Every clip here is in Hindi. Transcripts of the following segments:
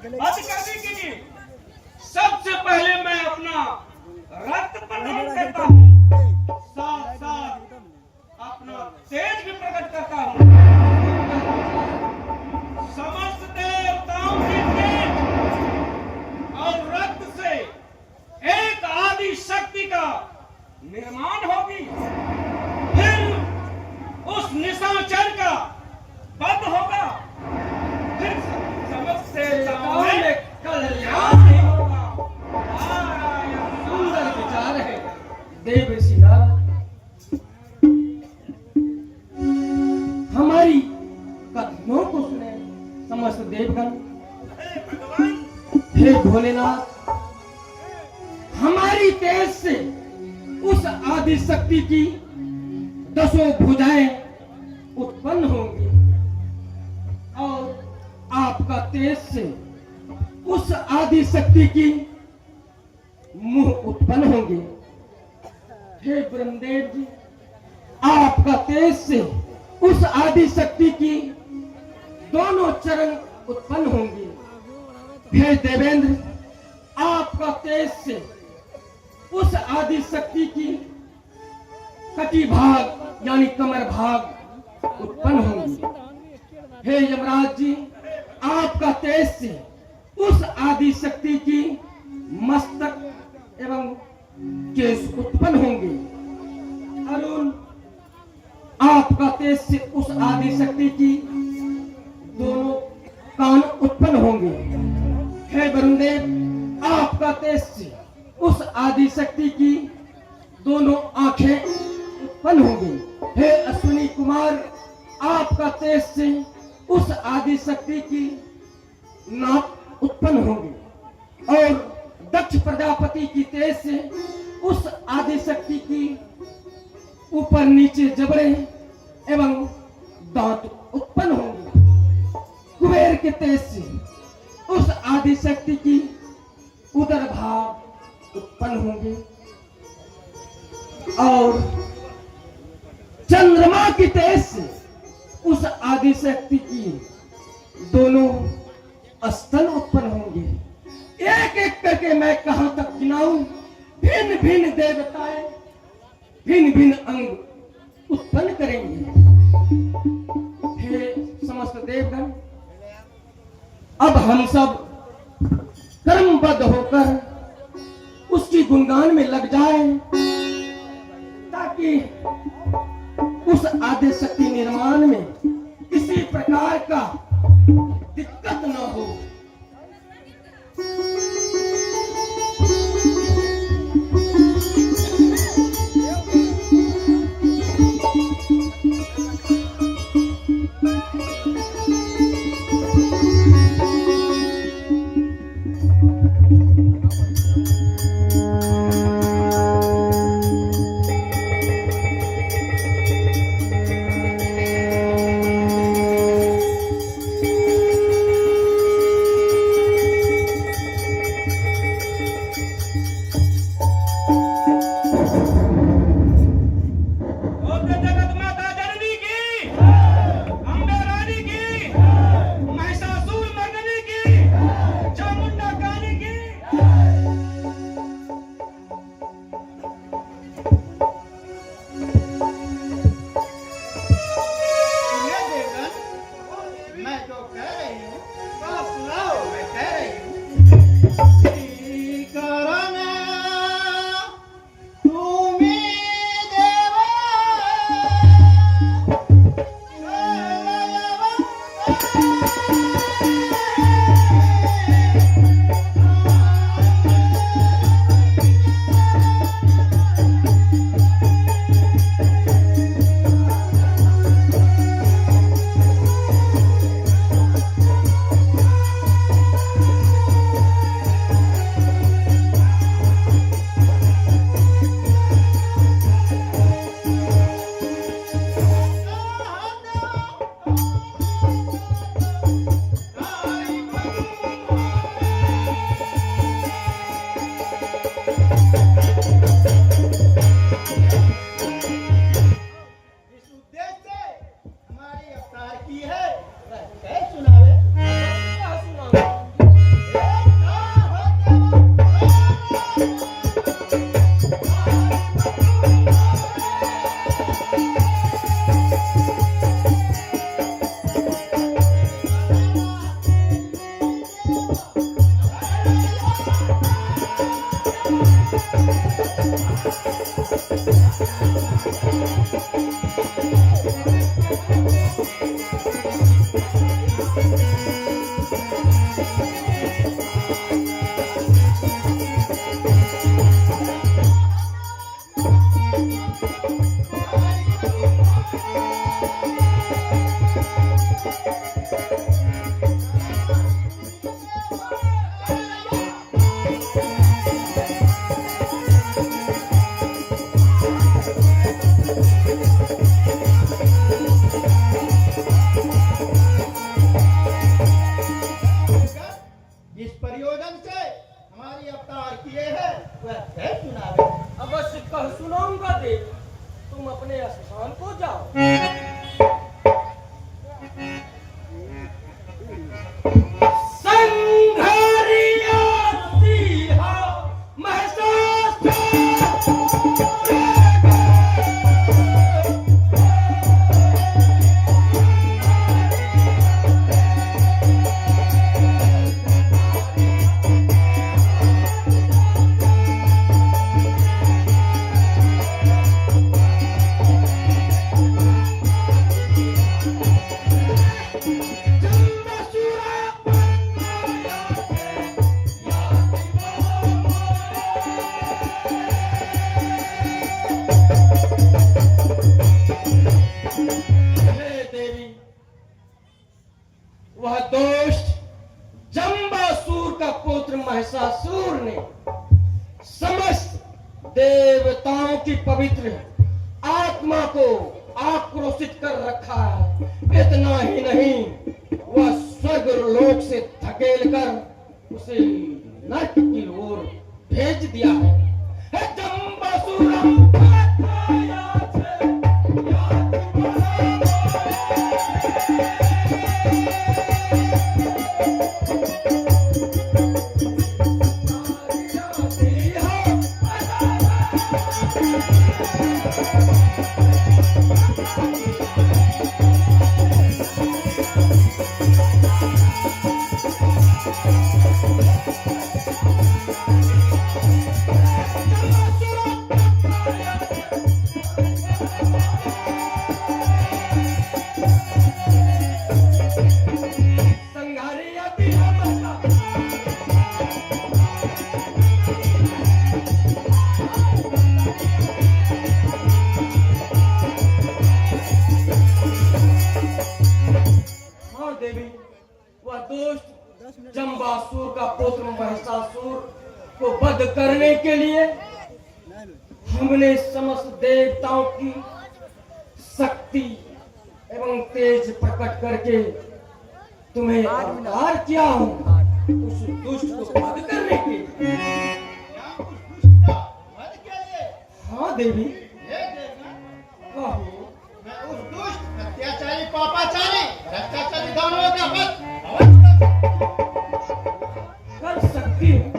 वध करने के लिए सबसे पहले मैं अपना रक्त प्रदान करता हूँ, साथ साथ अपना तेज भी प्रकट करता हूँ। समस्त देवताओं के तेज और रक्त से एक आदि शक्ति का निर्माण होगी, फिर उस निशाचर का वध होगा, फिर समस्त देवताओं में कल्याण ही होगा। सुंदर विचार है देवर्षि नारद। हमारी कथनों को सुने समस्त देवगण। हे भोलेनाथ, हमारी तेज से उस आदि शक्ति की 10 भुजाएं उत्पन्न होंगी और आपका तेज से उस आदि शक्ति की मुंह उत्पन्न होंगे। हे ब्रह्मदेव जी, आपका तेज से उस आदि शक्ति की दोनों चरण उत्पन्न होंगे। हे देवेंद्र, आपका तेज से उस आदि शक्ति की कटी भाग यानी कमर भाग उत्पन्न होंगी। हे यमराज जी, आपका तेज से उस आदि शक्ति की मस्तक एवं केश उत्पन्न होंगे। अरुण, आपका तेज से उस आदि शक्ति की दोनों कान उत्पन्न होंगे। हे वरुणदेव, आपका तेज से उस आदि शक्ति की दोनों आंखें उत्पन्न होंगी। हे अश्विनी कुमार, आपका तेज से उस आदि शक्ति की नाक उत्पन्न होंगी और दक्ष प्रजापति की तेज से उस आदि शक्ति की ऊपर नीचे जबड़े एवं दांत उत्पन्न होंगे। कुबेर के तेज से उस आदि शक्ति की उदर भाग उत्पन्न होंगे और चंद्रमा की तेज से उस आदि शक्ति की दोनों स्तन उत्पन्न होंगे। एक एक करके मैं कहां तक गिनाऊं, भिन्न भिन्न देवताएं भिन्न भिन्न अंग उत्पन्न करेंगे। हे समस्त देवगण, अब हम सब कर्मबद्ध होकर उसकी गुणगान में लग जाएं, ताकि उस आदि शक्ति निर्माण में किसी प्रकार का दिक्कत न हो। महिषासुर ने समस्त देवताओं की पवित्र आत्मा को आक्रोशित कर रखा है। इतना ही नहीं, वह स्वर्ग लोक से धकेल कर उसे नरक की ओर भेज दिया है। जम्बासुरम जम्बासुर का पुत्र महिषासुर को वध करने के लिए हमने समस्त देवताओं की शक्ति एवं तेज प्रकट करके तुम्हें अवतार किया हूँ उस दुष्ट को वध करने के लिए। हाँ देवी, कहो। मैं उस दुष्ट अत्याचारी पापाचारी भ्रष्टाचारी दानवों का वध कर सकती हूँ।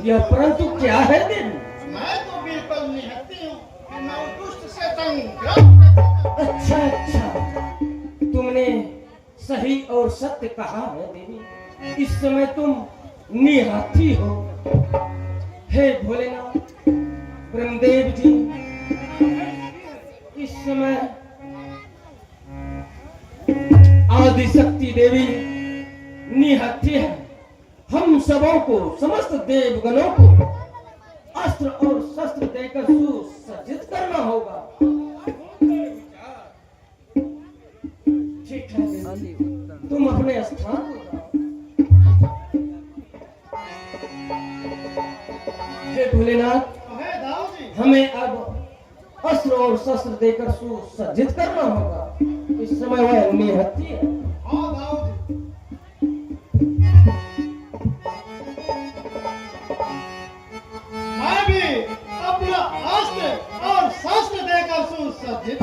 यह परंतु क्या है देवी? मैं तो बिल्कुल निहत्ती हूँ कि मैं उस दुष्ट से संग्राम। अच्छा, तुमने सही और सत्य कहा है देवी। इस समय तुम निहत्थी हो। हे भोलेनाथ, ब्रह्मदेव जी, इस समय आदिशक्ति देवी निहत्थी है। हम सबों को, समस्त देवगणों को अस्त्र और शस्त्र देकर सुसज्जित करना होगा। ठीक है देवी, तुम अपने स्थान पर जाओ। हे भोलेनाथ, हमें अब अस्त्र और शस्त्र देकर सुसज्जित करना होगा। इस समय वह निहत्थी है। मैं भी अपना अस्त्र और शस्त्र देकर सुसज्जित